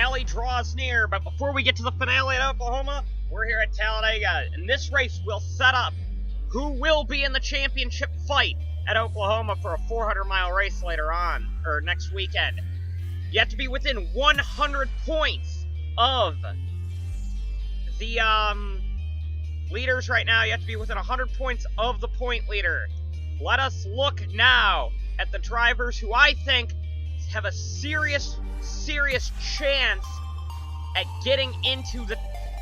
finale draws near, but before we get to the finale at Oklahoma, we're here at Talladega, and this race will set up who will be in the championship fight at Oklahoma for a 400-mile race later on, or next weekend. You have to be within 100 points of the leaders right now. You have to be within 100 points of the point leader. Let us look now at the drivers who I think have a serious chance at getting into the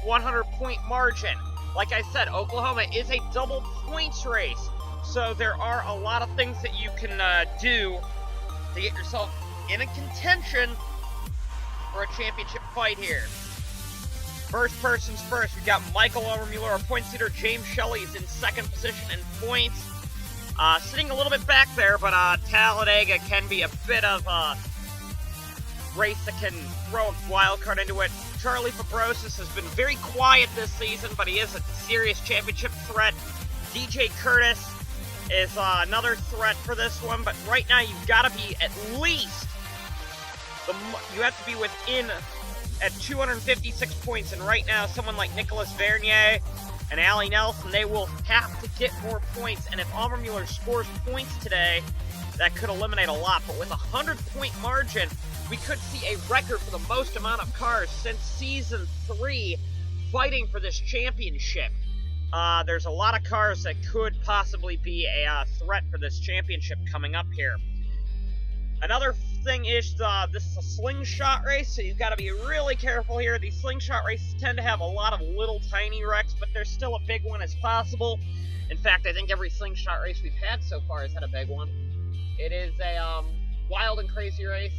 100-point margin. Like I said, Oklahoma is a double points race, so there are a lot of things that you can do to get yourself in a contention for a championship fight here. First person's first, we've got Michael Overmuller, our points leader. James Shelley's in second position in points. Sitting a little bit back there, but Talladega can be a bit of a race that can throw a wild card into it. Charlie Fabrosis has been very quiet this season, but he is a serious championship threat. DJ Curtis is another threat for this one, but right now you've got to be at least, you have to be within at 256 points, and right now someone like Nicholas Vernier and Allie Nelson, they will have to get more points, and if Overmuller scores points today, that could eliminate a lot, but with a 100-point margin, we could see a record for the most amount of cars since Season 3 fighting for this championship. There's a lot of cars that could possibly be a threat for this championship coming up here. Another thing is this is a slingshot race, so you've got to be really careful here. These slingshot races tend to have a lot of little tiny wrecks, but there's still a big one as possible. In fact, I think every slingshot race we've had so far has had a big one. It is a wild and crazy race.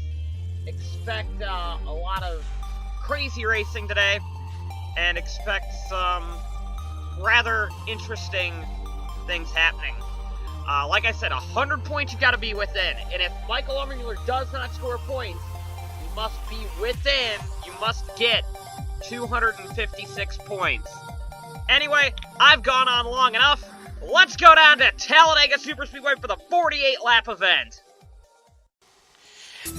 Expect a lot of crazy racing today, and expect some rather interesting things happening. Like I said, 100 points you got to be within, and if Michael Overmuller does not score points, you must be within, you must get 256 points. Anyway, I've gone on long enough. Let's go down to Talladega Superspeedway for the 48-lap event.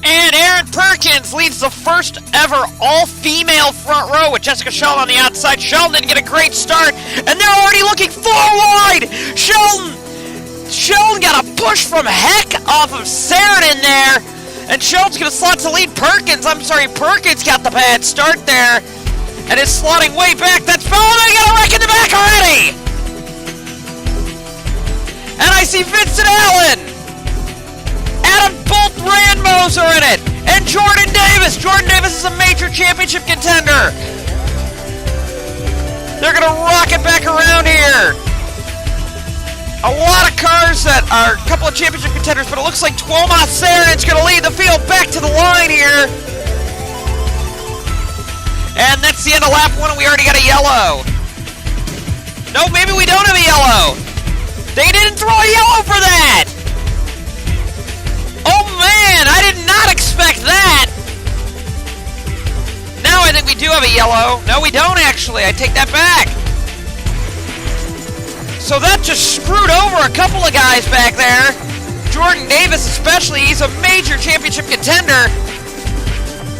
And Aaron Perkins leads the first ever all-female front row with Jessica Sheldon on the outside. Sheldon didn't get a great start, and they're already looking forward! Sheldon got a push from heck off of Saren in there, and Sheldon's going to slot to lead Perkins. Perkins got the bad start there, and is slotting way back. That's they got a wreck in the back already! And I see Vincent Allen! Adam Bolt Ranmos are in it, and Jordan Davis. Jordan Davis is a major championship contender. They're going to rock it back around here. A lot of cars that are a couple of championship contenders, but it looks like Tuomas Sarin's going to lead the field back to the line here. And that's the end of lap 1, and we already got a yellow. No, maybe we don't have a yellow. They didn't throw a yellow for that. Oh man, I did not expect that! Now I think we do have a yellow. No, we don't actually. I take that back. So that just screwed over a couple of guys back there. Jordan Davis especially, he's a major championship contender.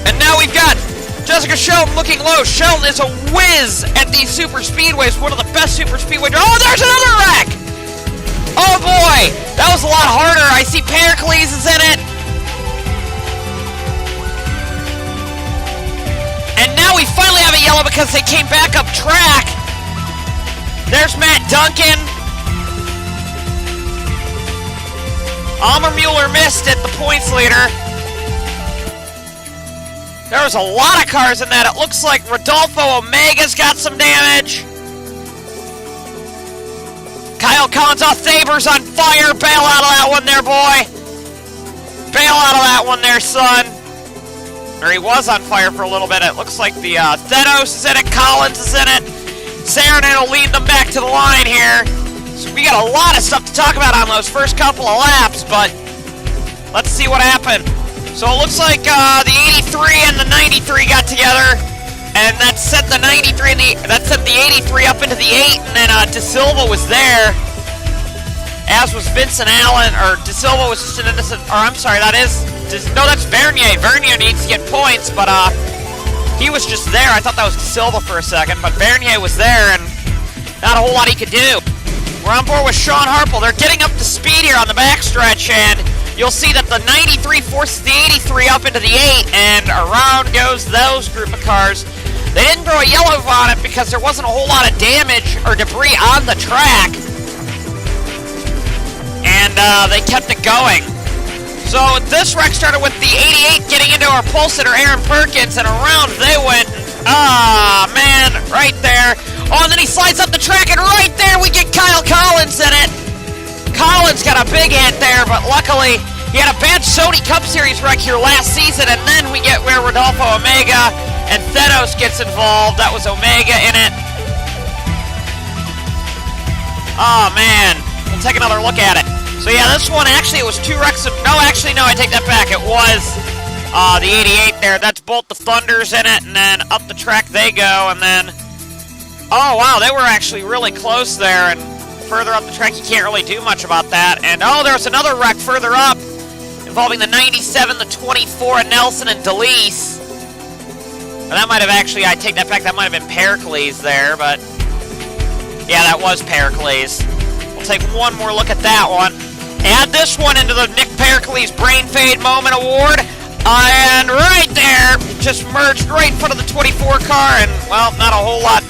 And now we've got Jessica Sheldon looking low. Sheldon is a whiz at these super speedways, one of the best super speedway drivers. Oh, there's another wreck! Oh boy, that was a lot harder. I see Pericles is in it. And now we finally have a yellow because they came back up track. There's Matt Duncan. Overmuller missed it, the points leader. There was a lot of cars in that. It looks like Rodolfo Omega's got some damage. Kyle Collins, Thaber's on fire. Bail out of that one there, boy. Bail out of that one there, son. Or he was on fire for a little bit. It looks like the Thenos is in it. Collins is in it. Saarinen will lead them back to the line here. So we got a lot of stuff to talk about on those first couple of laps, but let's see what happened. So it looks like the 83 and the 93 got together. And that set the 93 and that set the 83 up into the 8, and then De Silva was there, as was Vincent Allen, or De Silva was just an innocent, or I'm sorry, that's Vernier. Vernier needs to get points, but He was just there. I thought that was Silva for a second, but Bernier was there, and not a whole lot he could do. We're on board with Sean Harple. They're getting up to speed here on the backstretch, and you'll see that the 93 forces the 83 up into the 8, and around goes those group of cars. They didn't throw a yellow on it because there wasn't a whole lot of damage or debris on the track, and they kept it going. So this wreck started with the 88 getting into our pole sitter Aaron Perkins, and around they went. Ah, man, right there. Oh, and then he slides up the track, and right there we get Kyle Collins in it. Collins got a big hit there, but luckily he had a bad Sony Cup Series wreck here last season, and then we get where Rodolfo Omega and Thedos gets involved. That was Omega in it. Oh, man. We'll take another look at it. So, yeah, this one, actually, it was 2 wrecks of... No, actually, no, I take that back. It was the 88 there. That's both the Thunders in it, and then up the track they go, and then... Oh, wow, they were actually really close there, and further up the track, you can't really do much about that. And, oh, there's another wreck further up involving the 97, the 24, and Nelson and DeLeese. And that might have actually, I take that back, that might have been Pericles there, but... Yeah, that was Pericles. We'll take one more look at that one. Add this one into the Nick Pericles Brain Fade Moment Award. And right there, just merged right in front of the 24 car, and, well, not a whole lot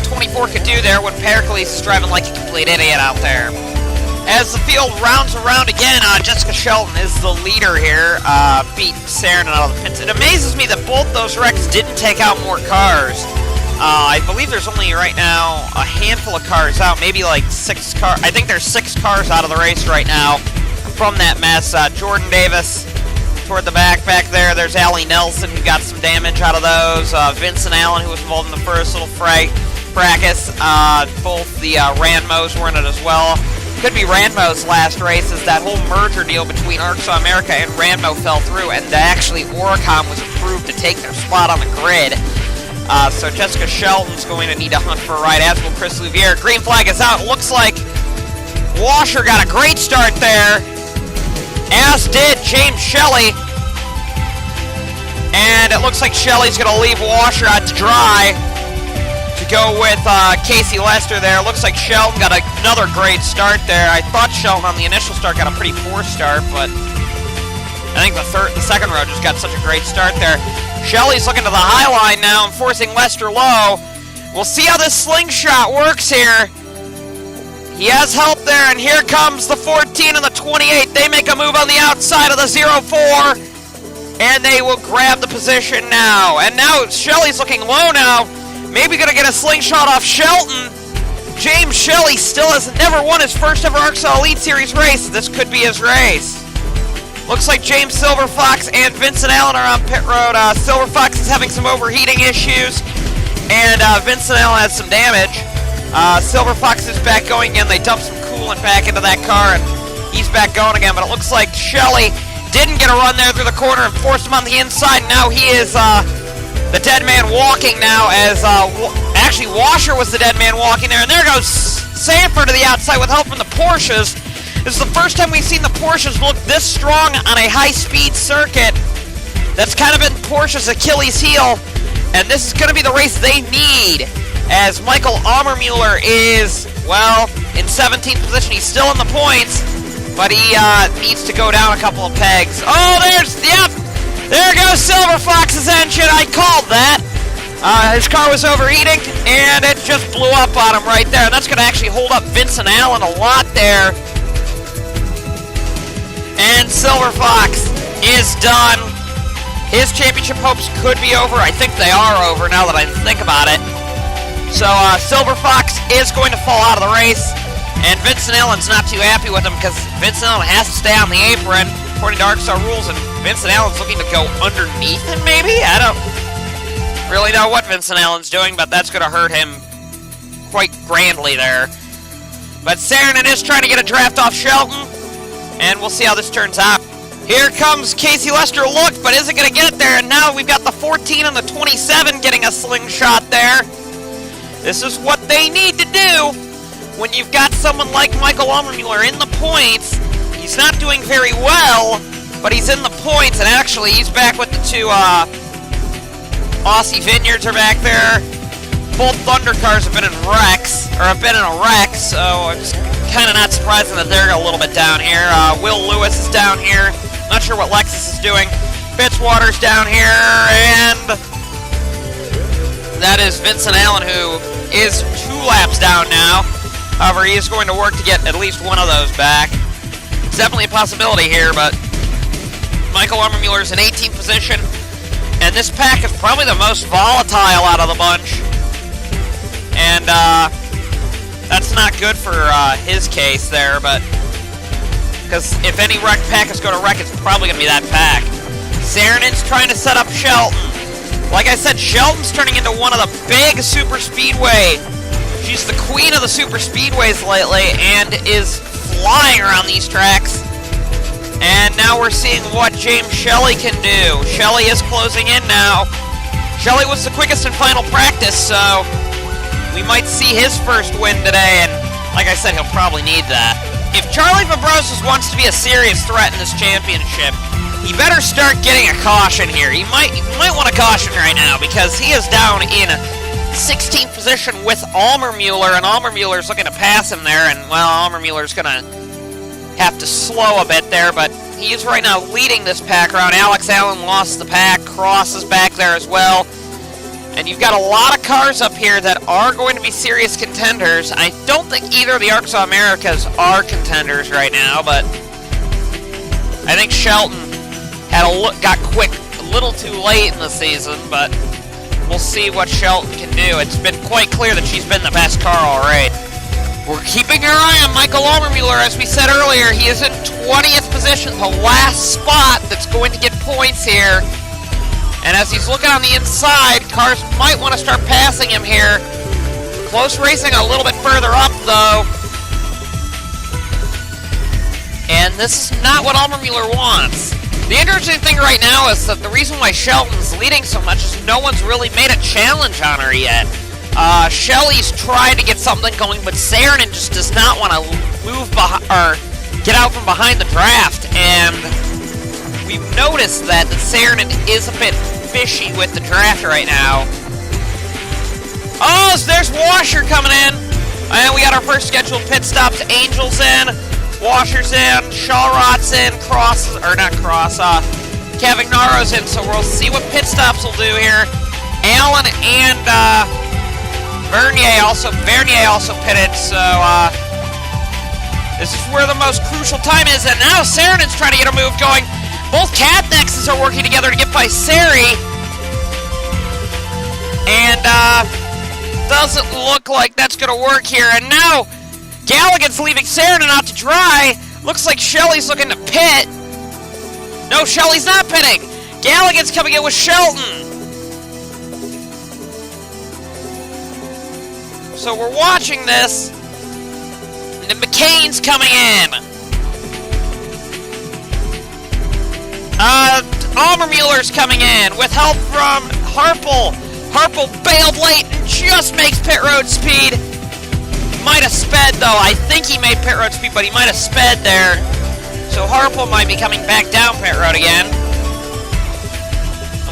24 could do there when Pericles is driving like a complete idiot out there. As the field rounds around again, Jessica Shelton is the leader here, beat Sarin out of the pits. It amazes me that both those wrecks didn't take out more cars. I believe there's only right now a handful of cars out, maybe like 6 cars. I think there's 6 cars out of the race right now from that mess. Jordan Davis toward the back there. There's Allie Nelson, who got some damage out of those. Vincent Allen, who was involved in the first little fracas. Both the Ranmos were in it as well. Could be Ranmo's last race, as that whole merger deal between ARCSOA America and Ranmo fell through, and actually Oricom was approved to take their spot on the grid. So Jessica Shelton's going to need to hunt for a ride, as will Chris Louvier. Green flag is out. It looks like Washer got a great start there, as did James Shelley. And it looks like Shelley's going to leave Washer out to dry to go with Casey Lester there. Looks like Shelton got another great start there. I thought Shelton on the initial start got a pretty poor start, but I think the second row just got such a great start there. Shelley's looking to the high line now and forcing Lester low. We'll see how this slingshot works here. He has help there, and here comes the 14 and the 28. They make a move on the outside of the 04, and they will grab the position now. And now Shelley's looking low now. Maybe going to get a slingshot off Shelton. James Shelley still has never won his first ever ARCSOA Elite Series race. This could be his race. Looks like James Silverfox and Vincent Allen are on pit road. Silverfox is having some overheating issues, and Vincent Allen has some damage. Silverfox is back going again. They dumped some coolant back into that car, and he's back going again. But it looks like Shelley didn't get a run there through the corner and forced him on the inside. Now he is the dead man walking now, as actually Washer was the dead man walking there. And there goes Sanford to the outside with help from the Porsches. This is the first time we've seen the Porsches look this strong on a high-speed circuit. That's kind of been Porsche's Achilles heel, and this is going to be the race they need, as Michael Ammermuller is, well, in 17th position. He's still in the points, but he needs to go down a couple of pegs. Oh, there goes Silver Fox's engine. I called that. His car was overheating, and it just blew up on him right there, and that's going to actually hold up Vincent Allen a lot there. And Silver Fox is done. His championship hopes could be over. I think they are over now that I think about it. So Silver Fox is going to fall out of the race, and Vincent Allen's not too happy with him because Vincent Allen has to stay on the apron according to ARCSOA rules, and Vincent Allen's looking to go underneath him maybe? I don't really know what Vincent Allen's doing, but that's going to hurt him quite grandly there. But Saarinen is trying to get a draft off Shelton, and we'll see how this turns out. Here comes Casey Lester looked, but isn't going to get it there, and now we've got the 14 and the 27 getting a slingshot there. This is what they need to do when you've got someone like Michael Ammermuller in the points. He's not doing very well, but he's in the points, and actually he's back with the two Aussie Vineyards are back there. Both Thunder cars have been in wrecks, or have been in a wreck, so it's kind of not surprising that they're a little bit down here. Will Lewis is down here. Not sure what Lexus is doing. Fitzwater's down here, and that is Vincent Allen, who is 2 laps down now. However, he is going to work to get at least one of those back. It's definitely a possibility here, but Michael Armermueller's in 18th position, and this pack is probably the most volatile out of the bunch. And that's not good for his case there, but because if any wreck pack is going to wreck, it's probably going to be that pack. Saarinen's trying to set up Shelton. Like I said, Shelton's turning into one of the big super speedway. She's the queen of the super speedways lately and is flying around these tracks. And now we're seeing what James Shelley can do. Shelley is closing in now. Shelley was the quickest in final practice, so we might see his first win today, and like I said, he'll probably need that. If Charlie Fabrosis wants to be a serious threat in this championship, he better start getting a caution here. He might want a caution right now, because he is down in 16th position with Armermueller, and Armermueller's looking to pass him there, and well, Armermueller's going to have to slow a bit there, but he is right now leading this pack around. Alex Allen lost the pack. Cross is back there as well. And you've got a lot of cars up here that are going to be serious contenders. I don't think either of the ARCSOA Americas are contenders right now, but I think Shelton got quick a little too late in the season, but we'll see what Shelton can do. It's been quite clear that she's been the best car already. We're keeping our eye on Michael Armermueller. As we said earlier, he is in 20th position, the last spot that's going to get points here. And as he's looking on the inside, cars might want to start passing him here. Close racing a little bit further up, though. And this is not what Armermueller wants. The interesting thing right now is that the reason why Shelton's leading so much is no one's really made a challenge on her yet. Shelley's tried to get something going, but Saarinen just does not want to move or get out from behind the draft. And we've noticed that Saarinen is a bit fishy with the draft right now. Oh, so there's Washer coming in. And we got our first scheduled pit stops. Angel's in, Washer's in, Shawrot's in, Kevin Naro's in, so we'll see what pit stops will do here. Allen and Vernier also pitted, so this is where the most crucial time is, and now Saarinen's trying to get a move going. Both Catnexes are working together to get by Sari. And, doesn't look like that's going to work here. And now, Galligan's leaving Saarinen out to dry. Looks like Shelley's looking to pit. No, Shelley's not pitting. Galligan's coming in with Shelton. So we're watching this. And then McCain's coming in. Armermueller's coming in with help from Harpel. Harpel bailed late and just makes pit road speed. Might have sped though. I think he made pit road speed, but he might have sped there. So Harpel might be coming back down pit road again.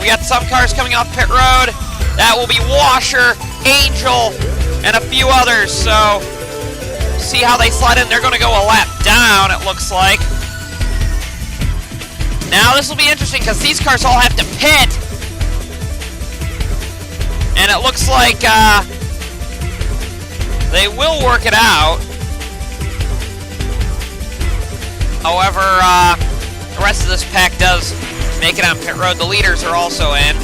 We got some cars coming off pit road. That will be Washer, Angel, and a few others. So see how they slide in. They're going to go a lap down, it looks like. Now this will be interesting because these cars all have to pit. And it looks like they will work it out. However, the rest of this pack does make it on pit road. The leaders are also in.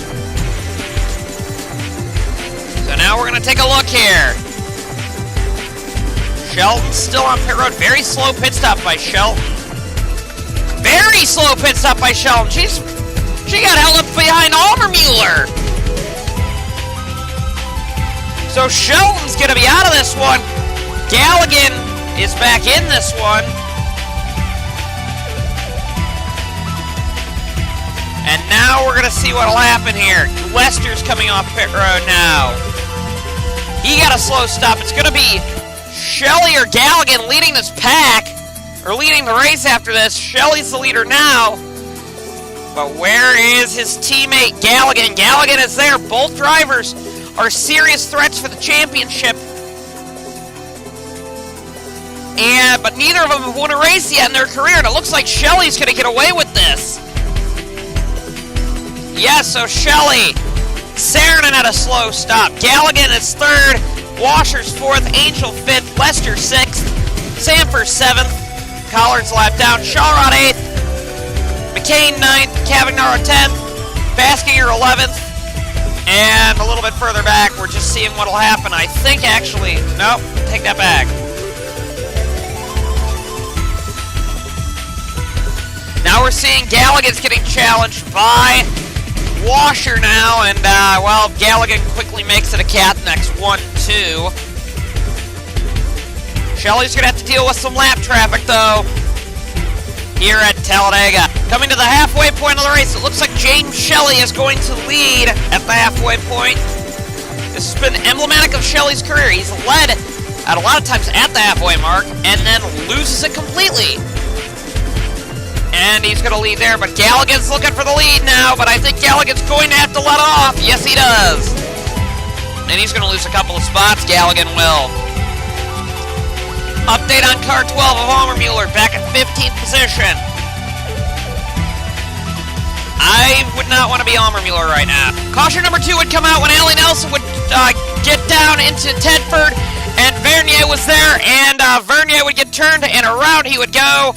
So now we're going to take a look here. Shelton's still on pit road. Very slow pit stop by Shelton. Very slow pit stop by Shelton. She got held up behind Armermueller. So Shelton's going to be out of this one. Galligan is back in this one. And now we're going to see what will happen here. Lester's coming off pit road now. He got a slow stop. It's going to be Shelley or Galligan leading this pack, or leading the race after this. Shelley's the leader now. But where is his teammate, Galligan? Galligan is there. Both drivers are serious threats for the championship. But neither of them have won a race yet in their career, and it looks like Shelley's going to get away with this. Yes, so Shelley. Saarinen at a slow stop. Galligan is third. Washer's fourth. Angel fifth. Lester sixth. Sanford seventh. Collard's lap down. Shawrod eighth. McCain 9th, Cavagnaro 10th, Baskinger 11th, and a little bit further back, we're just seeing what'll happen. I think actually, nope, take that back. Now we're seeing Galligan's getting challenged by Washer now, and well, Galligan quickly makes it a cat next 1-2. Shelley's gonna have to deal with some lap traffic though here at Talladega. Coming to the halfway point of the race, it looks like James Shelley is going to lead at the halfway point. This has been emblematic of Shelley's career. He's led at a lot of times at the halfway mark and then loses it completely. And he's going to lead there, but Galligan's looking for the lead now, but I think Galligan's going to have to let off. Yes, he does. And he's going to lose a couple of spots. Galligan will. Update on car 12 of Almermuller, back in 15th position. I would not want to be Almermuller right now. Caution number 2 would come out when Allie Nelson would get down into Tedford, and Vernier was there, and Vernier would get turned, and around he would go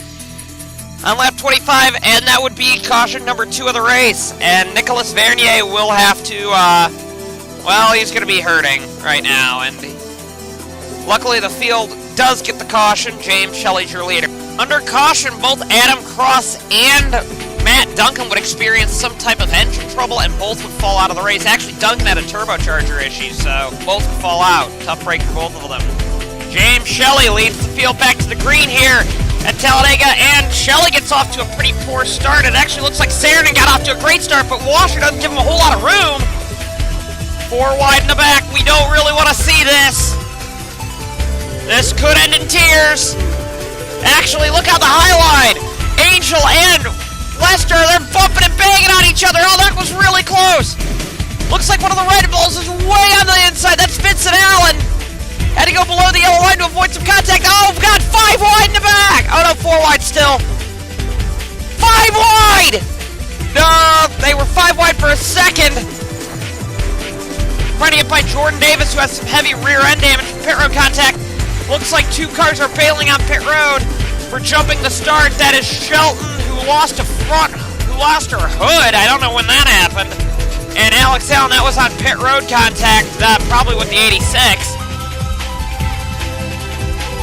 on lap 25, and that would be caution number 2 of the race. And Nicolas Vernier will have to, well, he's going to be hurting right now, and luckily the field does get the caution. James Shelley's your leader. Under caution, both Adam Cross and Matt Duncan would experience some type of engine trouble, and both would fall out of the race. Actually, Duncan had a turbocharger issue, so both would fall out. Tough break for both of them. James Shelley leads the field back to the green here at Talladega, and Shelley gets off to a pretty poor start. It actually looks like Saarinen got off to a great start, but Washer doesn't give him a whole lot of room. 4 wide in the back. We don't really want to see this. This could end in tears. Actually, look how the high line. Angel and Lester, they're bumping and banging on each other. Oh, that was really close. Looks like one of the Red Bulls is way on the inside. That's Vincent Allen. Had to go below the yellow line to avoid some contact. Oh, God, 5 wide in the back. Oh, no, 4 wide still. 5 wide. No, they were 5 wide for a second. Running it by Jordan Davis, who has some heavy rear end damage from pit road contact. Looks like 2 cars are bailing on pit road for jumping the start. That is Shelton, who lost her hood. I don't know when that happened. And Alex Allen, that was on pit road contact, probably with the 86.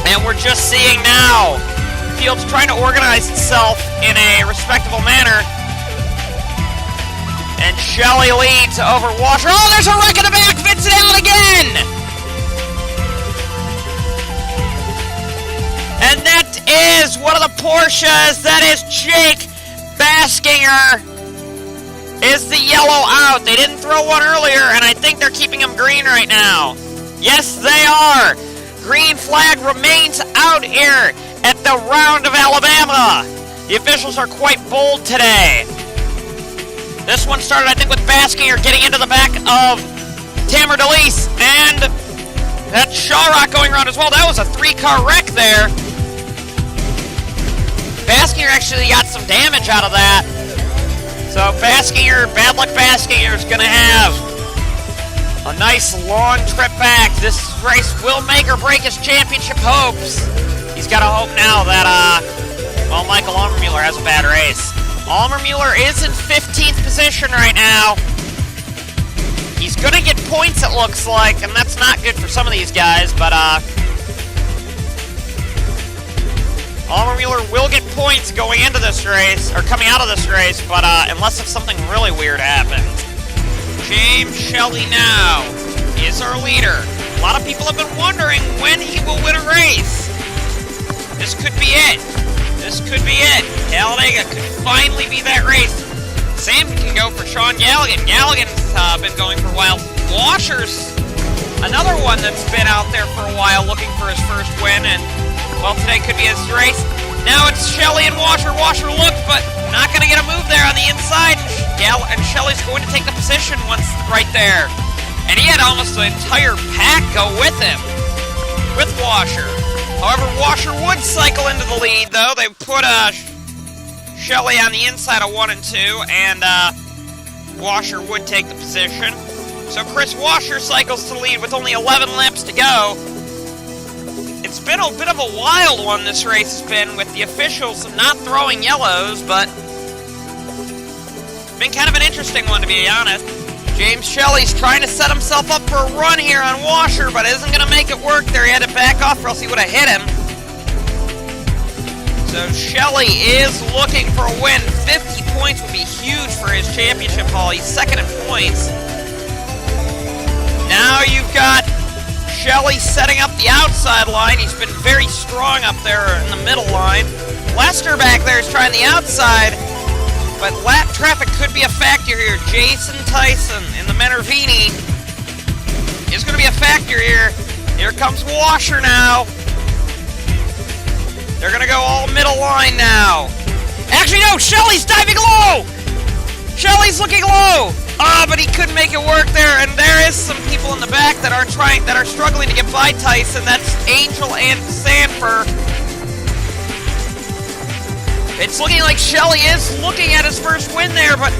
And we're just seeing now, the field's trying to organize itself in a respectable manner. And Shelley leads over Washer. Oh, there's a wreck in the back! Vincent Allen again! And that is one of the Porsches. That is Jake Baskinger. Is the yellow out? They didn't throw one earlier, and I think they're keeping them green right now. Yes, they are. Green flag remains out here at the Round of Alabama. The officials are quite bold today. This one started, I think, with Baskinger getting into the back of Tamer DeLeese, and that Shawrock going around as well. That was a 3-car wreck there. Baskinger actually got some damage out of that. So Baskinger, bad luck Baskinger, is going to have a nice long trip back. This race will make or break his championship hopes. He's got to hope now that, well, Michael Almermuller has a bad race. Almermuller is in 15th position right now. He's going to get points, it looks like, and that's not good for some of these guys, but Almermuller will get points going into this race, or coming out of this race, but unless if something really weird happens. James Shelley now is our leader. A lot of people have been wondering when he will win a race. This could be it. This could be it. Talladega could finally be that race. Same can go for Sean Galligan. Galligan's been going for a while. Washer's another one that's been out there for a while looking for his first win, and well, today could be his race. Now it's Shelley and Washer. Washer looked, but not going to get a move there on the inside. And Shelley's going to take the position once right there. And he had almost the entire pack go with him, with Washer. However, Washer would cycle into the lead, though. They put Shelley on the inside of 1 and 2, and Washer would take the position. So Chris Washer cycles to the lead with only 11 laps to go. It's been a bit of a wild one, this race has been, with the officials not throwing yellows, but been kind of an interesting one, to be honest. James Shelley's trying to set himself up for a run here on Washer, but isn't going to make it work there. He had to back off or else he would have hit him. So Shelley is looking for a win. 50 points would be huge for his championship haul. He's second in points. Now you've got Shelley setting up the outside line. He's been very strong up there in the middle line. Lester back there is trying the outside, but lap traffic could be a factor here. Jason Tyson in the Menervini is going to be a factor here. Here comes Washer now. They're going to go all middle line now. Actually, no, Shelley's diving low. Shelley's looking low. But he couldn't make it work there, and there is some people in the back that are struggling to get by Tyson. That's Angel and Sanford. It's looking like Shelley is looking at his first win there, but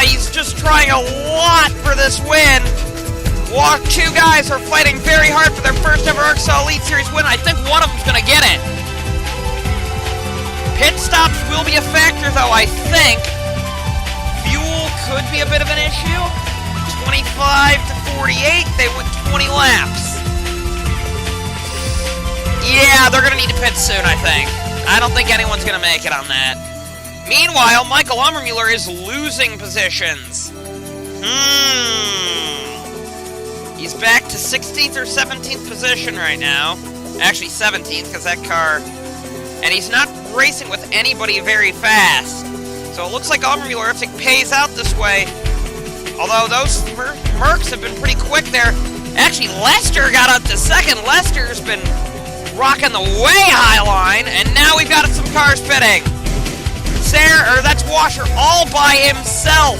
he's just trying a lot for this win. Two guys are fighting very hard for their first ever ARCSOA Elite Series win. I think one of them's going to get it. Pit stops will be a factor, though, I think. Fuel could be a bit of an issue. 25 to 48, they went 20 laps. Yeah, they're going to need to pit soon, I think. I don't think anyone's going to make it on that. Meanwhile, Michael Ummermuller is losing positions. He's back to 16th or 17th position right now. Actually, 17th, because that car... And he's not racing with anybody very fast. So it looks like Ummermuller, if it pays out this way... Although those Mercs have been pretty quick there. Actually, Lester got up to second. Lester's been rocking the way high line, and now we've got some cars pitting. That's Washer all by himself.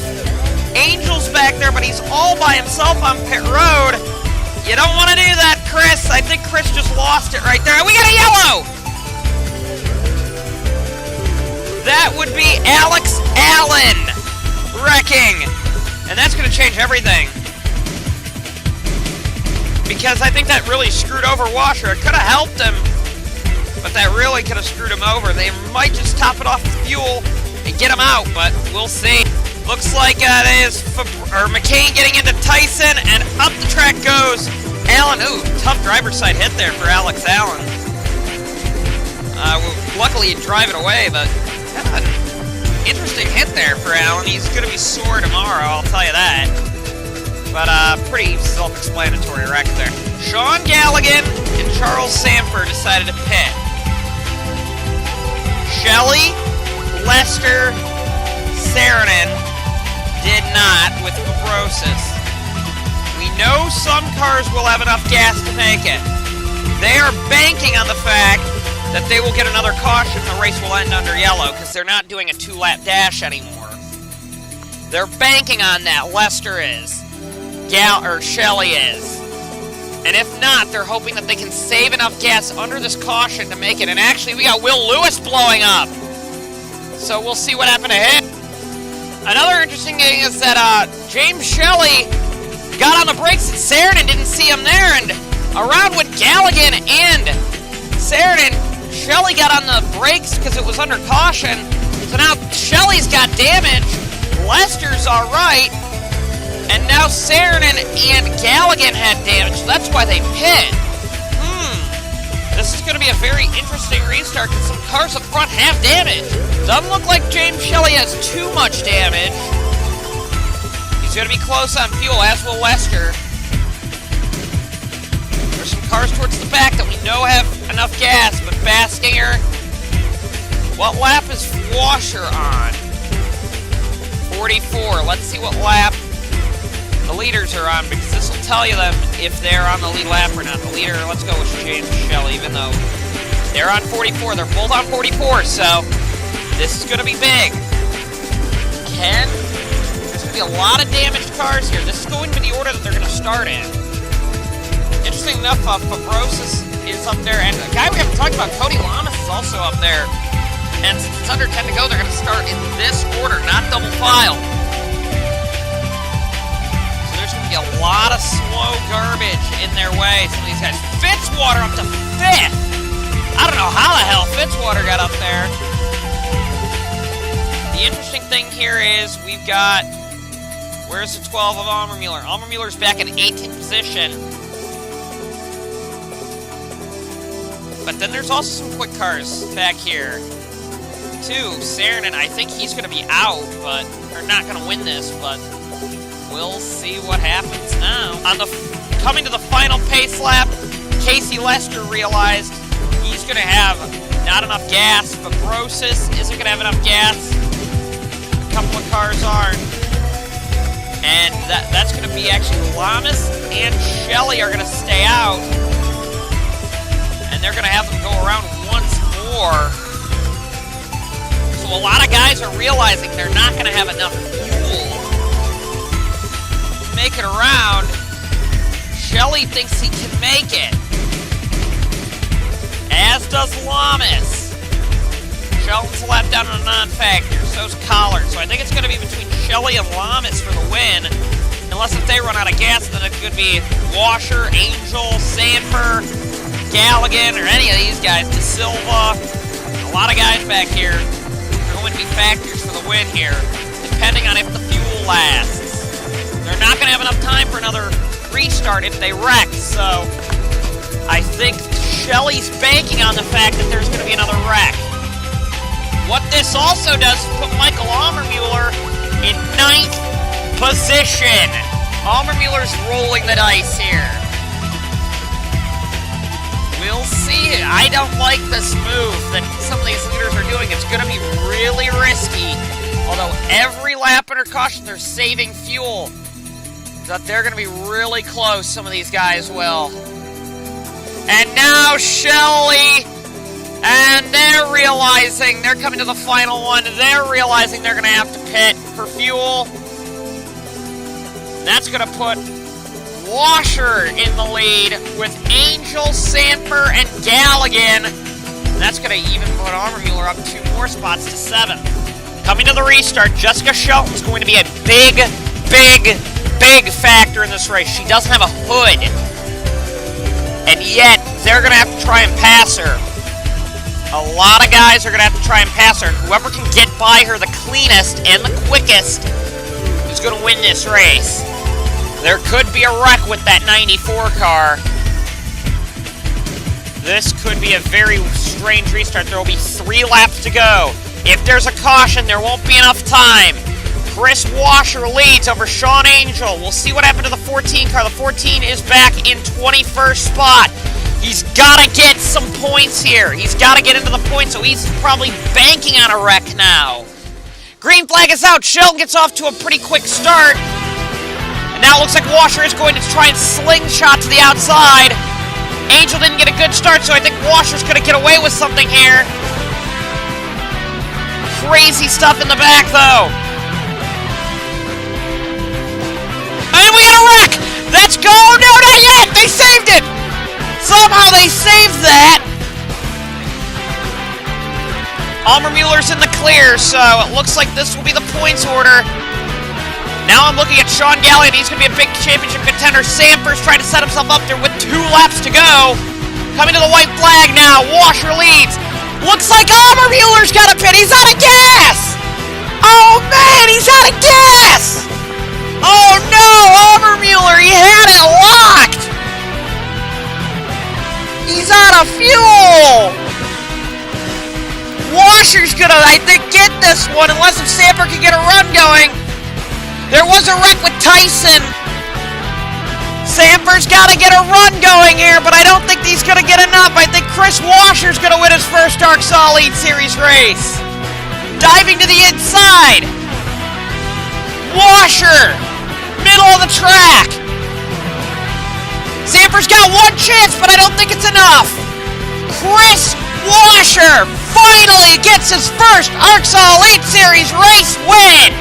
Angel's back there, but he's all by himself on pit road. You don't want to do that, Chris. I think Chris just lost it right there. We got a yellow! That would be Alex Allen wrecking. And that's going to change everything. Because I think that really screwed over Washer. It could have helped him, but that really could have screwed him over. They might just top it off with fuel and get him out, but we'll see. Looks like it is McCain getting into Tyson, and up the track goes Allen. Ooh, tough driver's side hit there for Alex Allen. Luckily, he'd drive it away, but interesting hit there for Allen. He's going to be sore tomorrow, I'll tell you that. But pretty self-explanatory wreck there. Sean Galligan and Charles Sanford decided to pit. Shelley, Lester, Saarinen did not with fibrosis. We know some cars will have enough gas to make it. They are banking on the fact that they will get another caution. The race will end under yellow because they're not doing a 2-lap dash anymore. They're banking on that. Lester is. Shelley is. And if not, they're hoping that they can save enough gas under this caution to make it. And actually, we got Will Lewis blowing up. So we'll see what happened to him. Another interesting thing is that James Shelley got on the brakes and Saarinen didn't see him there. And around with Galligan and Saarinen, Shelley got on the brakes because it was under caution. So now Shelley's got damage. Lester's all right. And now Saarinen and Galligan had damage, so that's why they pit. This is going to be a very interesting restart because some cars up front have damage. Doesn't look like James Shelley has too much damage. He's going to be close on fuel, as will Lester. There's some cars towards the back that we know have enough gas, but Baskinger... What lap is Washer on? 44. Let's see what lap the leaders are on, because this will tell you them if they're on the lead lap or not. The leader, let's go with James Shelley, even though They're on 44. They're both on 44, so this is going to be big. There's going to be a lot of damaged cars here. This is going to be the order that they're going to start in. Interesting enough, Fabrosis is up there, and a guy we haven't talked about, Cody Lamas, is also up there. And since it's under 10 to go, they're going to start in this order, not double file. So there's going to be a lot of slow garbage in their way. Some of these guys. Fitzwater up to 5th. I don't know how the hell Fitzwater got up there. The interesting thing here is we've got, where's the 12 of Almermuller? Almermuller's back in 18th position. But then there's also some quick cars back here. Too, Saarinen, I think he's going to be out, but they're not going to win this, but we'll see what happens now. Coming to the final pace lap, Casey Lester realized he's going to have not enough gas. Fabrosis isn't going to have enough gas. A couple of cars aren't. And that's going to be actually Lamas and Shelley are going to stay out. And they're going to have them go around once more. So a lot of guys are realizing they're not going to have enough fuel to make it around. Shelley thinks he can make it. As does Lamas. Shelton's a lap down on a non-factor. So's Collard. So I think it's going to be between Shelley and Lamas for the win. Unless if they run out of gas, then it could be Washer, Angel, Sanford, Galligan, or any of these guys. De Silva. A lot of guys back here are going to be factors for the win here, depending on if the fuel lasts. They're not going to have enough time for another restart if they wreck, so I think Shelley's banking on the fact that there's going to be another wreck. What this also does is put Michael Almermuller in 9th position. Almermuller's rolling the dice here. We'll see. I don't like this move that some of these leaders are doing. It's going to be really risky. Although every lap under caution, they're saving fuel. That they're going to be really close, some of these guys will. And now Shelley, and they're realizing they're coming to the final one. They're realizing they're going to have to pit for fuel. That's going to put Washer in the lead with Angel, Sanford, and Galligan. And that's going to even put Almermuller up 2 more spots to 7th. Coming to the restart, Jessica Shelton's going to be a big factor in this race. She doesn't have a hood. And yet, they're going to have to try and pass her. A lot of guys are going to have to try and pass her. Whoever can get by her the cleanest and the quickest is going to win this race. There could be a wreck with that 94 car. This could be a very strange restart. There will be 3 laps to go. If there's a caution, there won't be enough time. Chris Washer leads over Sean Angel. We'll see what happened to the 14 car. The 14 is back in 21st spot. He's got to get some points here. He's got to get into the points, so he's probably banking on a wreck now. Green flag is out. Shelton gets off to a pretty quick start. And now it looks like Washer is going to try and slingshot to the outside. Angel didn't get a good start, so I think Washer's going to get away with something here. Crazy stuff in the back, though. And we got a wreck! Let's go! No, not yet! They saved it! Somehow they saved that! Almermuller's in the clear, so it looks like this will be the points order. Now I'm looking at Sean Galligan. He's going to be a big championship contender. Sanford's trying to set himself up there with 2 laps to go. Coming to the white flag now. Washer leads. Looks like Almermuller's got a pit. He's out of gas! Oh, man, he's out of gas! Oh, no, Almermuller, he had it locked! He's out of fuel! Washer's gonna, I think, get this one, unless if Sanford can get a run going. There was a wreck with Tyson. Sanford's got to get a run going here, but I don't think he's going to get enough. I think Chris Washer's going to win his first ARCSOA Elite Series race. Diving to the inside. Washer, middle of the track. Sanford's got one chance, but I don't think it's enough. Chris Asher finally gets his first ARCSOA Elite Series race win!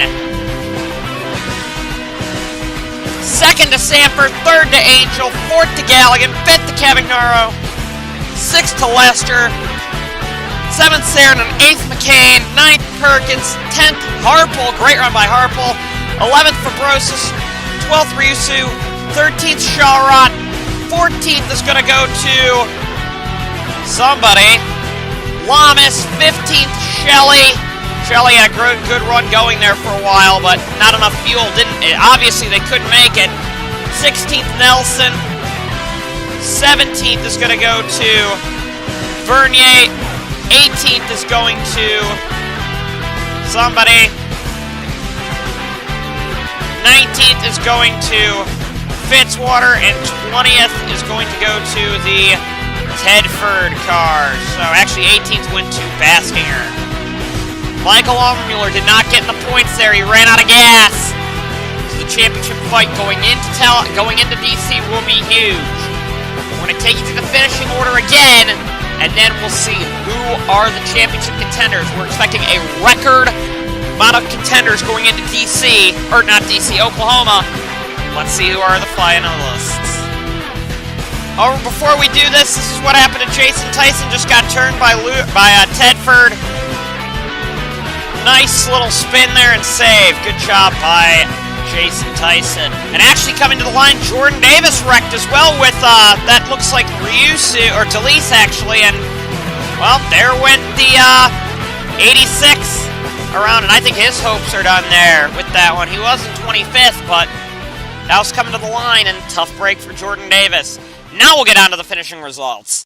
Second to Sanford, third to Angel, fourth to Galligan, fifth to Cavagnaro, sixth to Lester, seventh Sarin, and eighth McCain, ninth Perkins, 10th Harple, great run by Harple, 11th Fabrosis, 12th Ryusu, 13th Shawrot, 14th is going to go to somebody, Lamas, 15th Shelley. Shelley had a good run going there for a while, but not enough fuel. Obviously, they couldn't make it. 16th Nelson. 17th is going to go to Vernier. 18th is going to somebody. 19th is going to Fitzwater, and 20th is going to go to the Tedford cars. So actually 18th went to Baskinger. Michael Allmermuller did not get in the points there. He ran out of gas. So the championship fight going into DC will be huge. We're going to take you through the finishing order again, and then we'll see who are the championship contenders. We're expecting a record amount of contenders going into DC, or not DC, Oklahoma. Let's see who are the finalists. Oh, before we do this is what happened to Jason Tyson. Just got turned by Tedford. Nice little spin there and save. Good job by Jason Tyson. And actually coming to the line, Jordan Davis wrecked as well with, that looks like Ryusu, or Delise actually, and, well, there went the, 86 around, and I think his hopes are done there with that one. He was in 25th, but that was coming to the line, and tough break for Jordan Davis. Now we'll get on to the finishing results.